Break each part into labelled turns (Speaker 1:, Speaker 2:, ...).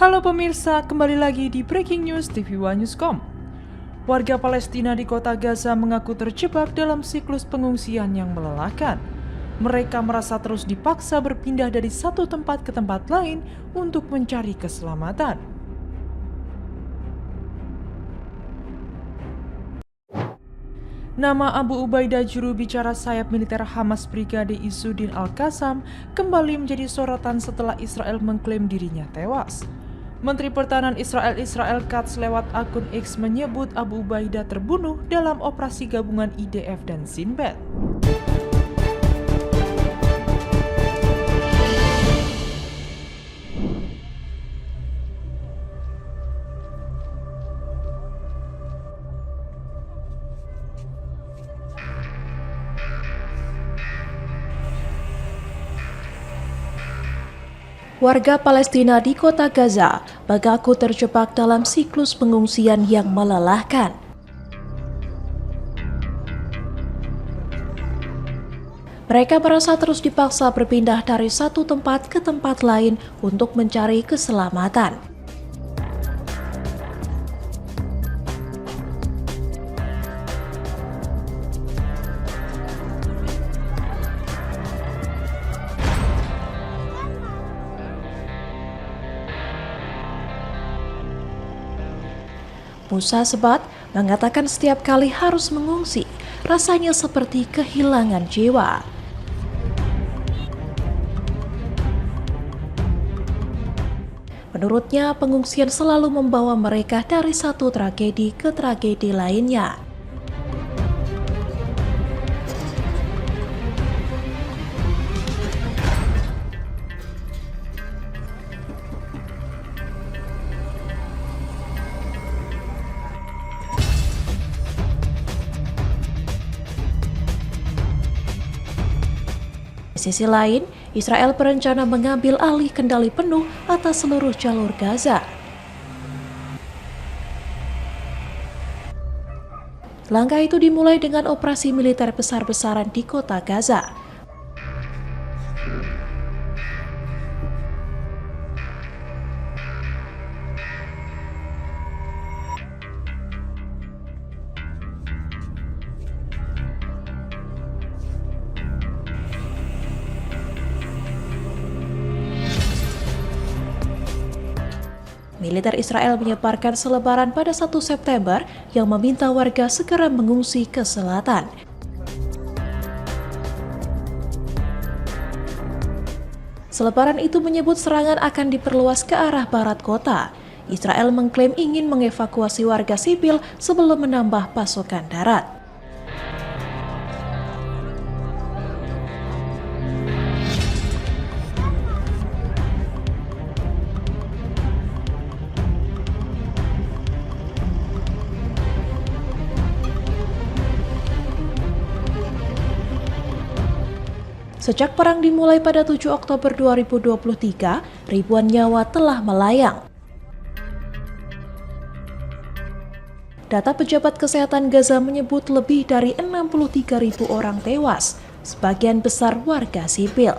Speaker 1: Halo pemirsa, kembali lagi di Breaking News TV One Newscom. Warga Palestina di kota Gaza mengaku terjebak dalam siklus pengungsian yang melelahkan. Mereka merasa terus dipaksa berpindah dari satu tempat ke tempat lain untuk mencari keselamatan. Nama Abu Ubaidah, juru bicara sayap militer Hamas Brigade Izzuddin Al-Qassam, kembali menjadi sorotan setelah Israel mengklaim dirinya tewas. Menteri Pertahanan Israel Katz lewat akun X menyebut Abu Ubaidah terbunuh dalam operasi gabungan IDF dan Shin Bet.
Speaker 2: Warga Palestina di kota Gaza mengaku terjebak dalam siklus pengungsian yang melelahkan. Mereka merasa terus dipaksa berpindah dari satu tempat ke tempat lain untuk mencari keselamatan. Musa Sebat mengatakan setiap kali harus mengungsi, rasanya seperti kehilangan jiwa. Menurutnya, pengungsian selalu membawa mereka dari satu tragedi ke tragedi lainnya. Di sisi lain, Israel berencana mengambil alih kendali penuh atas seluruh jalur Gaza. Langkah itu dimulai dengan operasi militer besar-besaran di kota Gaza. Militer Israel menyebarkan selebaran pada 1 September yang meminta warga segera mengungsi ke selatan. Selebaran itu menyebut serangan akan diperluas ke arah barat kota. Israel mengklaim ingin mengevakuasi warga sipil sebelum menambah pasokan darat. Sejak perang dimulai pada 7 Oktober 2023, ribuan nyawa telah melayang. Data pejabat kesehatan Gaza menyebut lebih dari 63.000 orang tewas, sebagian besar warga sipil.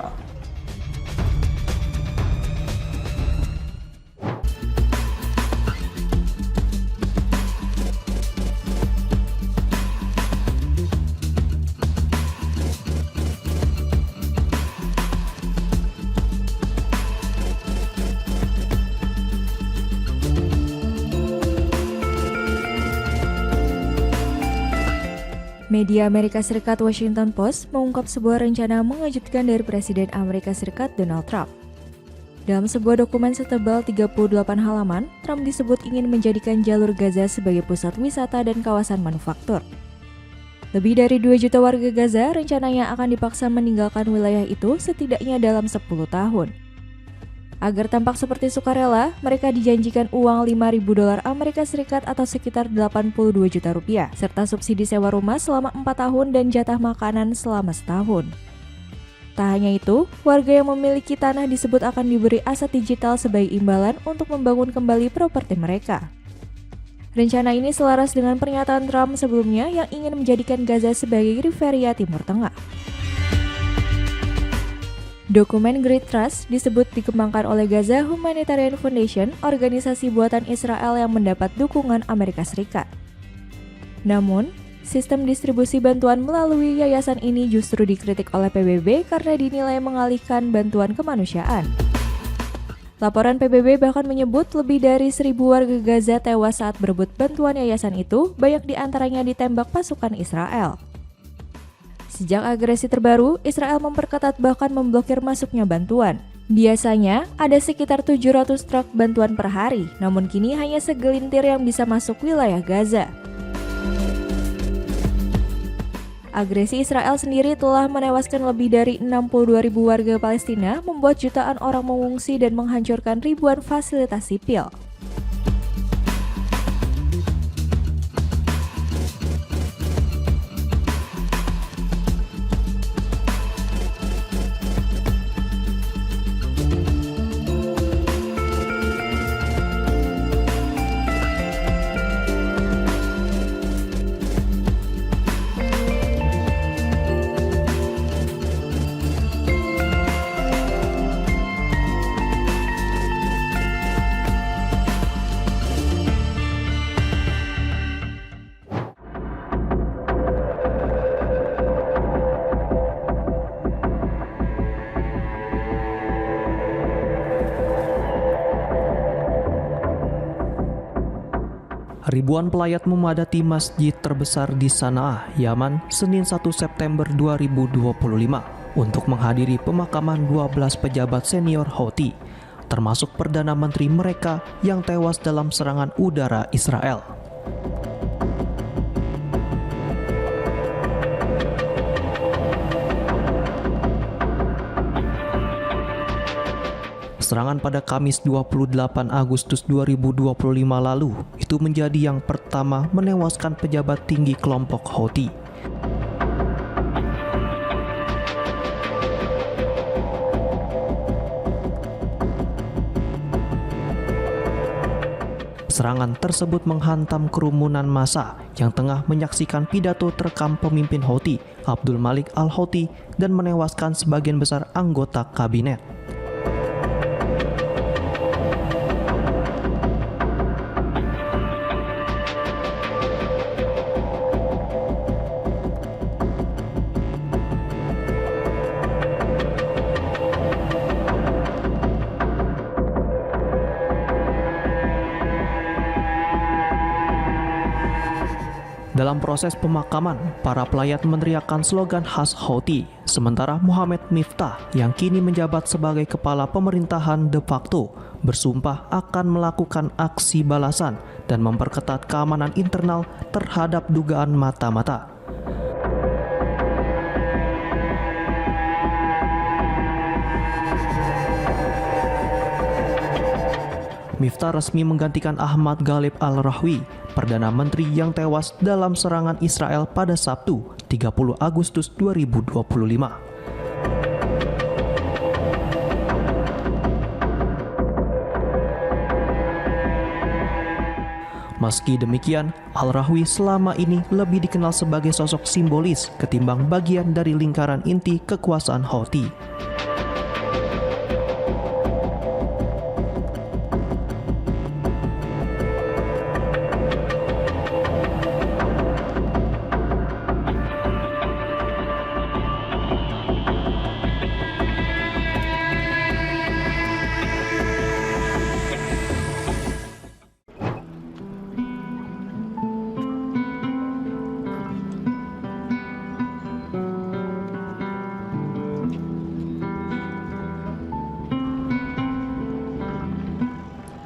Speaker 3: Media Amerika Serikat Washington Post mengungkap sebuah rencana mengejutkan dari Presiden Amerika Serikat Donald Trump. Dalam sebuah dokumen setebal 38 halaman, Trump disebut ingin menjadikan jalur Gaza sebagai pusat wisata dan kawasan manufaktur. Lebih dari 2 juta warga Gaza rencananya akan dipaksa meninggalkan wilayah itu setidaknya dalam 10 tahun. Agar tampak seperti sukarela, mereka dijanjikan uang $5.000 Amerika Serikat atau sekitar 82 juta rupiah, serta subsidi sewa rumah selama 4 tahun dan jatah makanan selama setahun. Tak hanya itu, warga yang memiliki tanah disebut akan diberi aset digital sebagai imbalan untuk membangun kembali properti mereka. Rencana ini selaras dengan pernyataan Trump sebelumnya yang ingin menjadikan Gaza sebagai Riviera Timur Tengah. Dokumen Great Trust disebut dikembangkan oleh Gaza Humanitarian Foundation, organisasi buatan Israel yang mendapat dukungan Amerika Serikat. Namun, sistem distribusi bantuan melalui yayasan ini justru dikritik oleh PBB karena dinilai mengalihkan bantuan kemanusiaan. Laporan PBB bahkan menyebut lebih dari 1.000 warga Gaza tewas saat berebut bantuan yayasan itu, banyak diantaranya ditembak pasukan Israel. Sejak agresi terbaru, Israel memperketat bahkan memblokir masuknya bantuan. Biasanya, ada sekitar 700 truk bantuan per hari, namun kini hanya segelintir yang bisa masuk wilayah Gaza. Agresi Israel sendiri telah menewaskan lebih dari 62.000 warga Palestina, membuat jutaan orang mengungsi dan menghancurkan ribuan fasilitas sipil.
Speaker 4: Ribuan pelayat memadati masjid terbesar di Sanaa, Yaman, Senin 1 September 2025 untuk menghadiri pemakaman 12 pejabat senior Houthi, termasuk Perdana Menteri mereka yang tewas dalam serangan udara Israel. Serangan pada Kamis 28 Agustus 2025 lalu itu menjadi yang pertama menewaskan pejabat tinggi kelompok Houthi. Serangan tersebut menghantam kerumunan massa yang tengah menyaksikan pidato terekam pemimpin Houthi, Abdul Malik al-Houthi, dan menewaskan sebagian besar anggota kabinet. Dalam proses pemakaman, para pelayat meneriakkan slogan khas Houthi, sementara Mohammed Miftah yang kini menjabat sebagai kepala pemerintahan de facto bersumpah akan melakukan aksi balasan dan memperketat keamanan internal terhadap dugaan mata-mata. Miftah resmi menggantikan Ahmad Ghalib al-Rahwi, Perdana Menteri yang tewas dalam serangan Israel pada Sabtu, 30 Agustus 2025. Meski demikian, al-Rahwi selama ini lebih dikenal sebagai sosok simbolis ketimbang bagian dari lingkaran inti kekuasaan Houthi.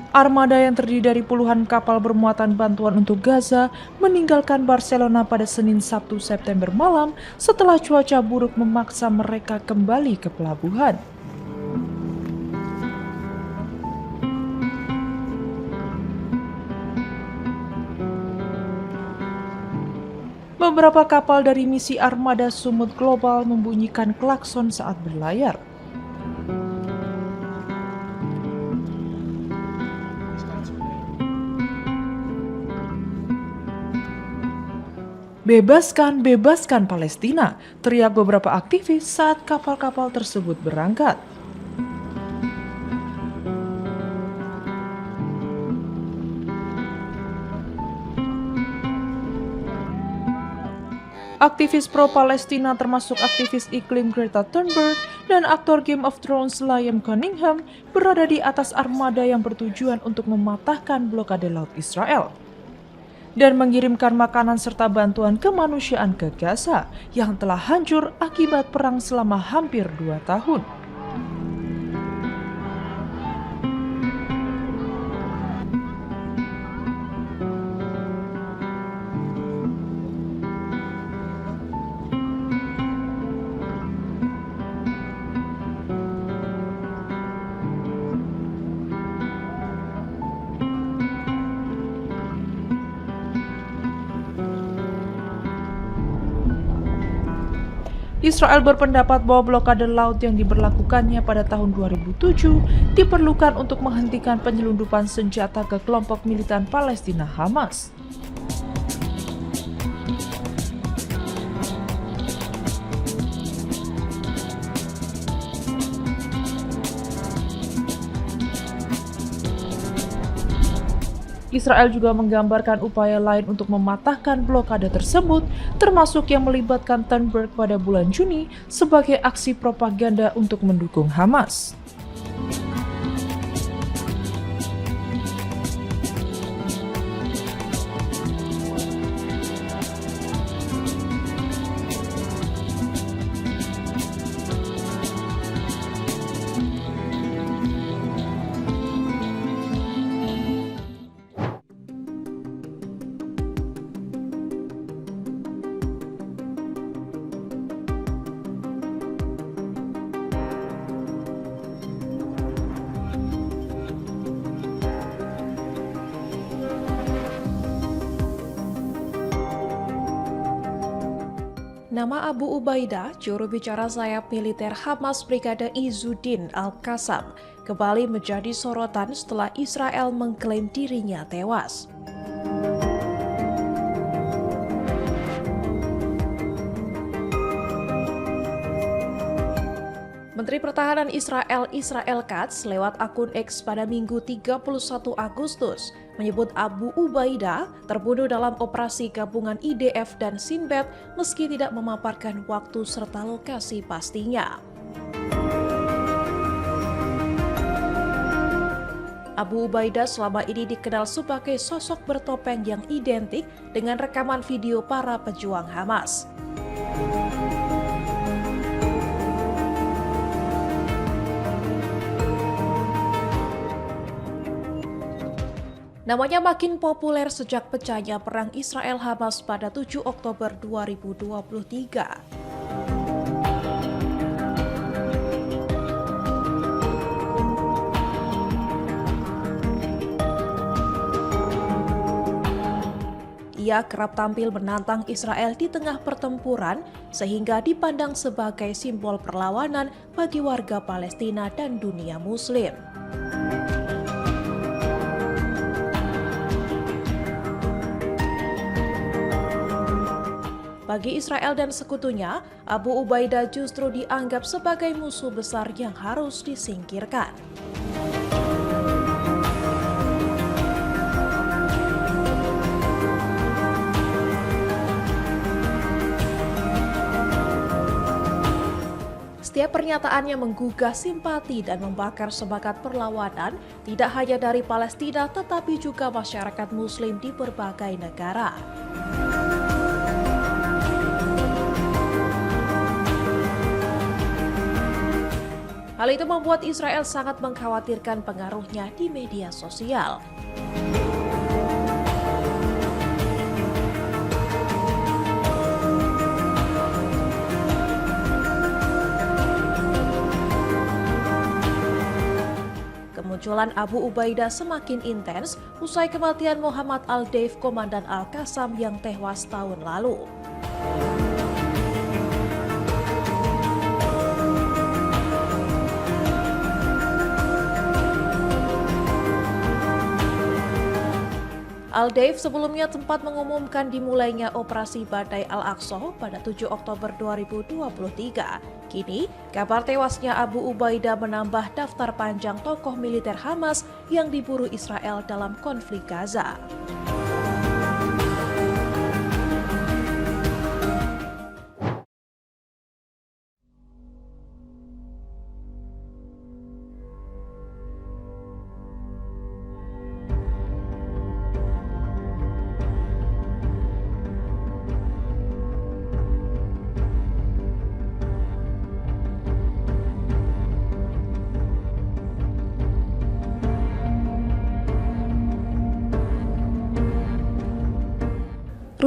Speaker 1: Armada yang terdiri dari puluhan kapal bermuatan bantuan untuk Gaza meninggalkan Barcelona pada Senin 1 September malam setelah cuaca buruk memaksa mereka kembali ke pelabuhan. Beberapa kapal dari misi Armada Sumut Global membunyikan klakson saat berlayar. Bebaskan, bebaskan Palestina, teriak beberapa aktivis saat kapal-kapal tersebut berangkat. Aktivis pro-Palestina termasuk aktivis iklim Greta Thunberg dan aktor Game of Thrones Liam Cunningham berada di atas armada yang bertujuan untuk mematahkan blokade laut Israel dan mengirimkan makanan serta bantuan kemanusiaan ke Gaza yang telah hancur akibat perang selama hampir 2 tahun. Israel berpendapat bahwa blokade laut yang diberlakukannya pada tahun 2007 diperlukan untuk menghentikan penyelundupan senjata ke kelompok militan Palestina Hamas. Israel juga menggambarkan upaya lain untuk mematahkan blokade tersebut, termasuk yang melibatkan Thunberg pada bulan Juni sebagai aksi propaganda untuk mendukung Hamas.
Speaker 2: Nama Abu Ubaidah, juru bicara sayap militer Hamas Brigade Izzuddin Al-Qassam, kembali menjadi sorotan setelah Israel mengklaim dirinya tewas. Menteri Pertahanan Israel Katz lewat akun X pada Minggu 31 Agustus menyebut Abu Ubaidah terbunuh dalam operasi gabungan IDF dan Shin Bet meski tidak memaparkan waktu serta lokasi pastinya. Abu Ubaidah selama ini dikenal sebagai sosok bertopeng yang identik dengan rekaman video para pejuang Hamas. Namanya makin populer sejak pecahnya perang Israel-Hamas pada 7 Oktober 2023. Ia kerap tampil menantang Israel di tengah pertempuran sehingga dipandang sebagai simbol perlawanan bagi warga Palestina dan dunia Muslim. Bagi Israel dan sekutunya, Abu Ubaidah justru dianggap sebagai musuh besar yang harus disingkirkan. Setiap pernyataannya menggugah simpati dan membakar semangat perlawanan tidak hanya dari Palestina tetapi juga masyarakat Muslim di berbagai negara. Hal itu membuat Israel sangat mengkhawatirkan pengaruhnya di media sosial. Kemunculan Abu Ubaidah semakin intens usai kematian Muhammad Al-Deif, Komandan Al-Qassam yang tewas tahun lalu. Al-Deif sebelumnya sempat mengumumkan dimulainya operasi Badai Al-Aqsa pada 7 Oktober 2023. Kini, kabar tewasnya Abu Ubaidah menambah daftar panjang tokoh militer Hamas yang diburu Israel dalam konflik Gaza.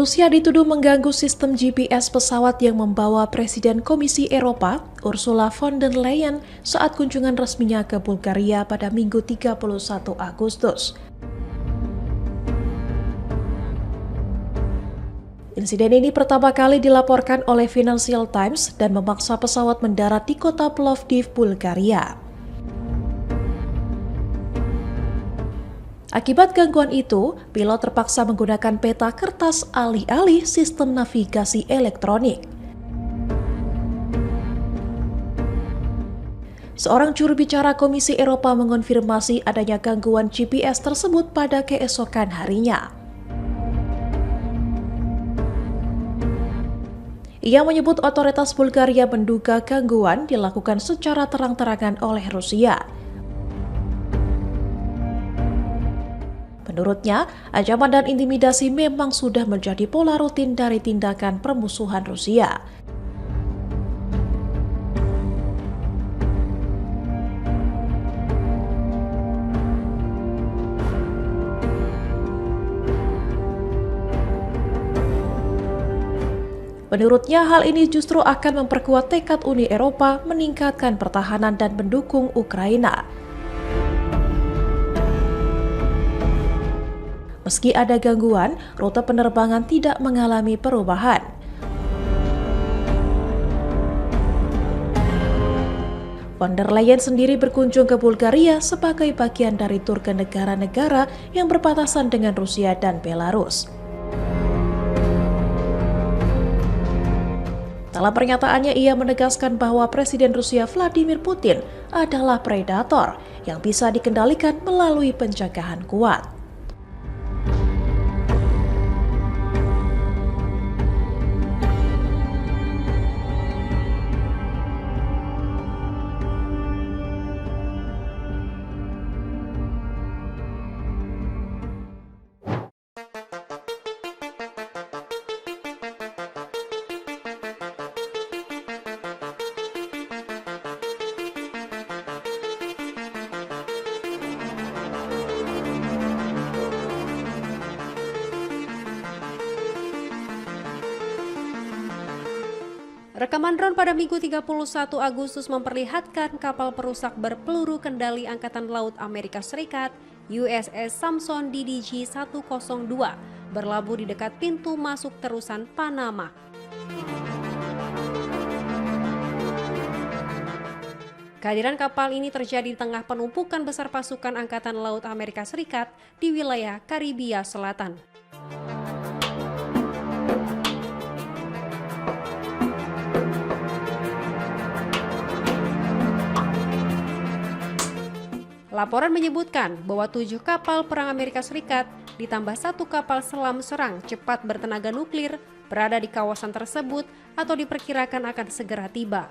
Speaker 2: Rusia dituduh mengganggu sistem GPS pesawat yang membawa Presiden Komisi Eropa, Ursula von der Leyen, saat kunjungan resminya ke Bulgaria pada Minggu 31 Agustus. Insiden ini pertama kali dilaporkan oleh Financial Times dan memaksa pesawat mendarat di kota Plovdiv, Bulgaria. Akibat gangguan itu, pilot terpaksa menggunakan peta kertas alih-alih sistem navigasi elektronik. Seorang juru bicara Komisi Eropa mengonfirmasi adanya gangguan GPS tersebut pada keesokan harinya. Ia menyebut otoritas Bulgaria menduga gangguan dilakukan secara terang-terangan oleh Rusia. Menurutnya, ancaman dan intimidasi memang sudah menjadi pola rutin dari tindakan permusuhan Rusia. Menurutnya, hal ini justru akan memperkuat tekad Uni Eropa meningkatkan pertahanan dan mendukung Ukraina. Meski ada gangguan, rute penerbangan tidak mengalami perubahan. Von der Leyen sendiri berkunjung ke Bulgaria sebagai bagian dari tur ke negara-negara yang berbatasan dengan Rusia dan Belarus. Dalam pernyataannya, ia menegaskan bahwa Presiden Rusia Vladimir Putin adalah predator yang bisa dikendalikan melalui pencegahan kuat.
Speaker 5: Rekaman drone pada Minggu 31 Agustus memperlihatkan kapal perusak berpeluru kendali Angkatan Laut Amerika Serikat USS Samson DDG-102 berlabuh di dekat pintu masuk terusan Panama. Kehadiran kapal ini terjadi di tengah penumpukan besar pasukan Angkatan Laut Amerika Serikat di wilayah Karibia Selatan. Laporan menyebutkan bahwa 7 kapal perang Amerika Serikat ditambah 1 kapal selam serang cepat bertenaga nuklir berada di kawasan tersebut atau diperkirakan akan segera tiba.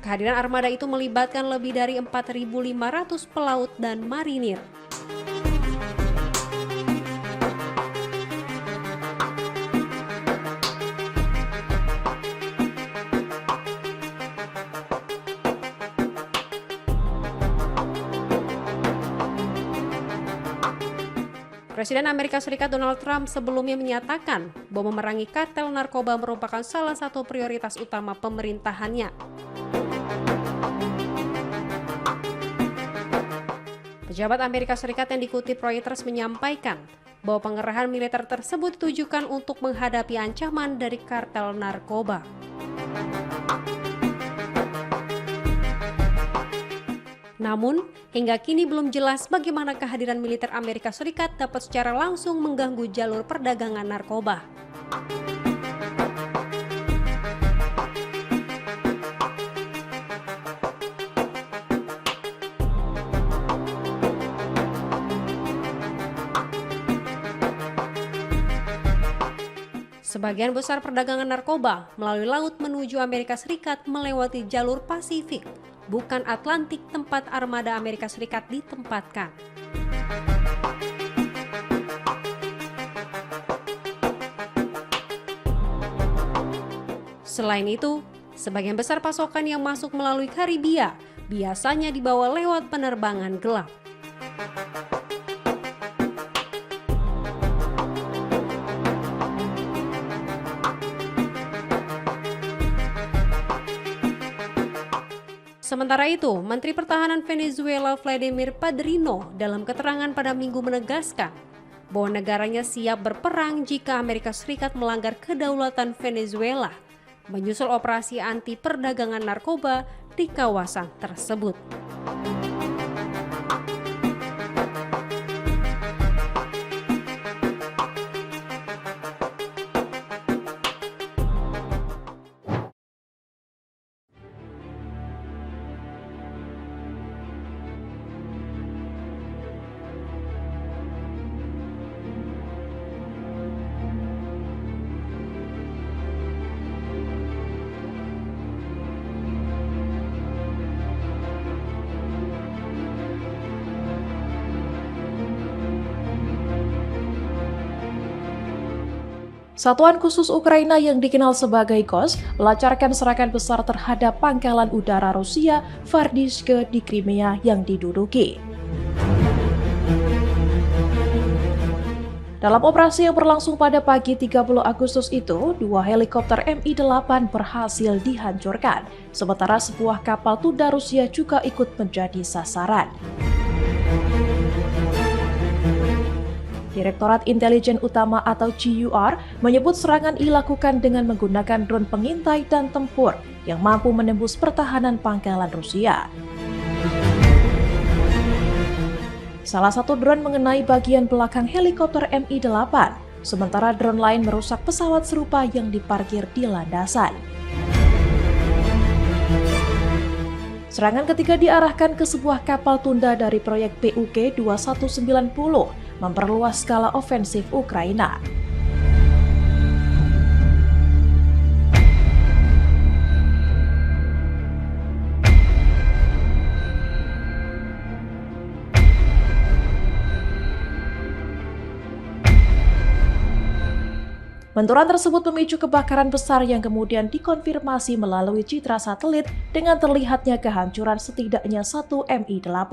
Speaker 5: Kehadiran armada itu melibatkan lebih dari 4.500 pelaut dan marinir. Presiden Amerika Serikat Donald Trump sebelumnya menyatakan bahwa memerangi kartel narkoba merupakan salah satu prioritas utama pemerintahannya. Pejabat Amerika Serikat yang dikutip Reuters menyampaikan bahwa pengerahan militer tersebut ditujukan untuk menghadapi ancaman dari kartel narkoba. Namun, hingga kini belum jelas bagaimana kehadiran militer Amerika Serikat dapat secara langsung mengganggu jalur perdagangan narkoba. Sebagian besar perdagangan narkoba melalui laut menuju Amerika Serikat melewati jalur Pasifik, bukan Atlantik tempat armada Amerika Serikat ditempatkan. Selain itu, sebagian besar pasokan yang masuk melalui Karibia biasanya dibawa lewat penerbangan gelap. Sementara itu, Menteri Pertahanan Venezuela Vladimir Padrino dalam keterangan pada Minggu menegaskan bahwa negaranya siap berperang jika Amerika Serikat melanggar kedaulatan Venezuela, menyusul operasi anti perdagangan narkoba di kawasan tersebut.
Speaker 2: Satuan khusus Ukraina yang dikenal sebagai KOS melancarkan serangan besar terhadap pangkalan udara Rusia Vardyshke di Crimea yang diduduki. Dalam operasi yang berlangsung pada pagi 30 Agustus itu, 2 helikopter Mi-8 berhasil dihancurkan, sementara sebuah kapal tunda Rusia juga ikut menjadi sasaran. Direktorat Intelijen Utama atau GUR menyebut serangan dilakukan dengan menggunakan drone pengintai dan tempur yang mampu menembus pertahanan pangkalan Rusia. Salah satu drone mengenai bagian belakang helikopter Mi-8, sementara drone lain merusak pesawat serupa yang diparkir di landasan. Serangan ketiga diarahkan ke sebuah kapal tunda dari proyek PUK 2190, memperluas skala ofensif Ukraina. Benturan tersebut memicu kebakaran besar yang kemudian dikonfirmasi melalui citra satelit dengan terlihatnya kehancuran setidaknya 1 Mi-8.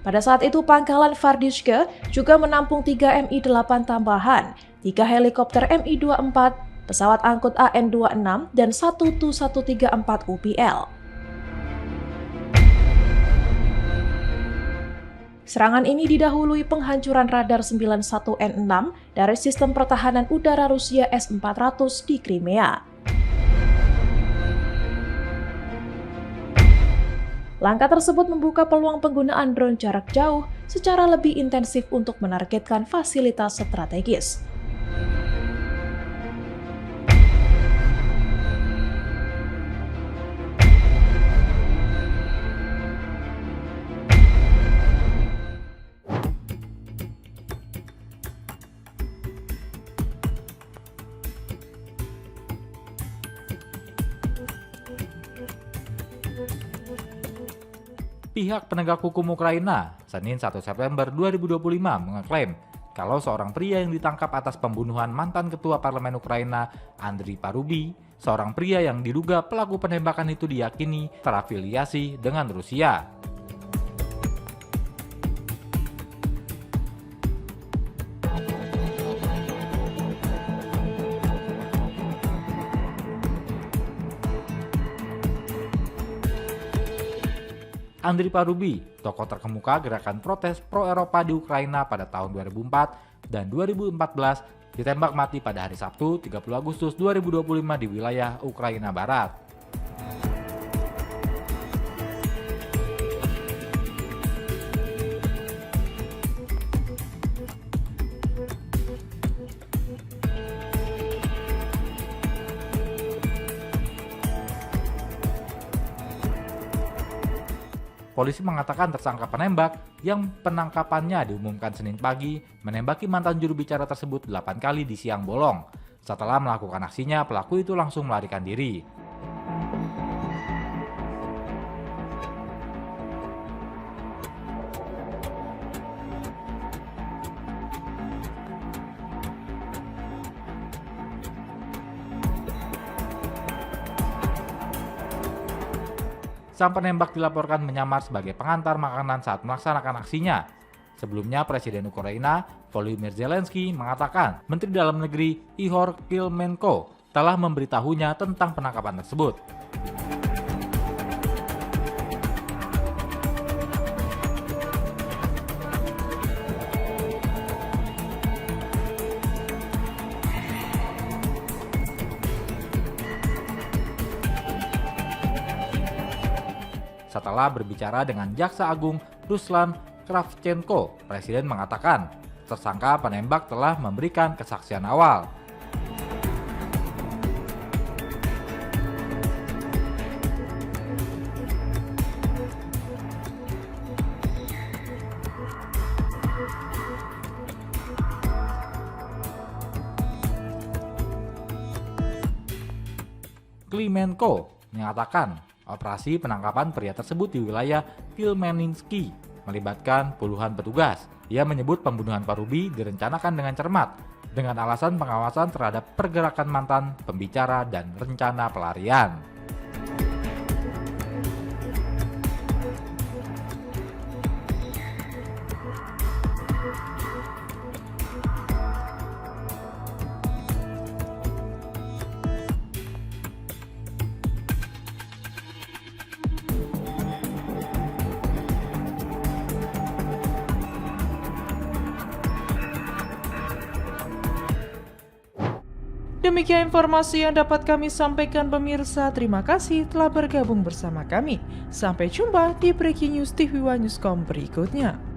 Speaker 2: Pada saat itu pangkalan Vardyshke juga menampung 3 Mi-8 tambahan, 3 helikopter Mi-24, pesawat angkut AN-26, dan 1 Tu-134 UPL. Serangan ini didahului penghancuran radar 91N6 dari sistem pertahanan udara Rusia S-400 di Crimea. Langkah tersebut membuka peluang penggunaan drone jarak jauh secara lebih intensif untuk menargetkan fasilitas strategis.
Speaker 6: Pihak penegak hukum Ukraina, Senin 1 September 2025 mengeklaim kalau seorang pria yang ditangkap atas pembunuhan mantan ketua parlemen Ukraina, Andriy Parubi, seorang pria yang diduga pelaku penembakan itu diyakini terafiliasi dengan Rusia. Andriy Parubi, tokoh terkemuka gerakan protes pro-Eropa di Ukraina pada tahun 2004 dan 2014, ditembak mati pada hari Sabtu 30 Agustus 2025 di wilayah Ukraina Barat. polisi mengatakan tersangka penembak yang penangkapannya diumumkan Senin pagi menembaki mantan juru bicara tersebut 8 kali di siang bolong. Setelah melakukan aksinya, pelaku itu langsung melarikan diri. Sang penembak dilaporkan menyamar sebagai pengantar makanan saat melaksanakan aksinya. Sebelumnya, Presiden Ukraina Volodymyr Zelensky mengatakan Menteri Dalam Negeri Ihor Klimenko telah memberitahunya tentang penangkapan tersebut. Setelah berbicara dengan Jaksa Agung Ruslan Kravchenko, Presiden mengatakan tersangka penembak telah memberikan kesaksian awal. Klimenko menyatakan operasi penangkapan pria tersebut di wilayah Khmelnytskyi melibatkan puluhan petugas. Ia menyebut pembunuhan Parubi direncanakan dengan cermat dengan alasan pengawasan terhadap pergerakan mantan pembicara dan rencana pelarian.
Speaker 1: Demikian informasi yang dapat kami sampaikan pemirsa. Terima kasih telah bergabung bersama kami. Sampai jumpa di Breaking News TV One Newscom berikutnya.